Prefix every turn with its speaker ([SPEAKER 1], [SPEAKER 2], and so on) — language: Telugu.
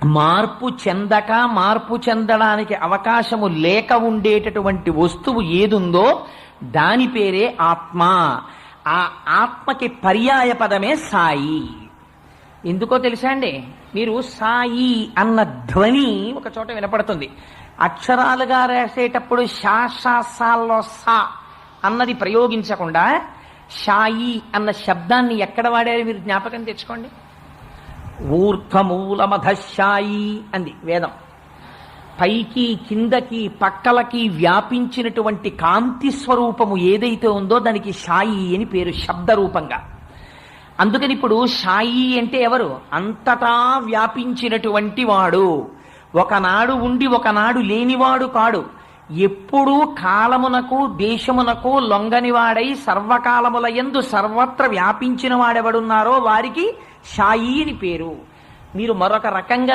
[SPEAKER 1] మార్పు చెందక మార్పు చెందడానికి అవకాశము లేక ఉండేటటువంటి వస్తువు ఏదుందో దాని పేరే ఆత్మ. ఆ ఆత్మకి పర్యాయ పదమే సాయి. ఎందుకో తెలుసా అండి? మీరు సాయి అన్న ధ్వని ఒక చోట వినపడుతుంది. అక్షరాలుగా రాసేటప్పుడు శాసాల్లో సా అన్నది ప్రయోగించకుండా షాయి అన్న శబ్దాన్ని ఎక్కడ వాడారు మీరు జ్ఞాపకం తెచ్చుకోండి. ఊర్ధ్వమూలమధశాయి అంది వేదం. పైకి కిందకి పక్కలకి వ్యాపించినటువంటి కాంతి స్వరూపము ఏదైతే ఉందో దానికి షాయి అని పేరు శబ్దరూపంగా. అందుకని ఇప్పుడు షాయి అంటే ఎవరు? అంతటా వ్యాపించినటువంటి వాడు. ఒకనాడు ఉండి ఒకనాడు లేనివాడు కాడు. ఎప్పుడూ కాలమునకు దేశమునకు లొంగనివాడై సర్వకాలముల యందు సర్వత్ర వ్యాపించిన వాడెవడున్నారో వారికి షాయి అని పేరు. మీరు మరొక రకంగా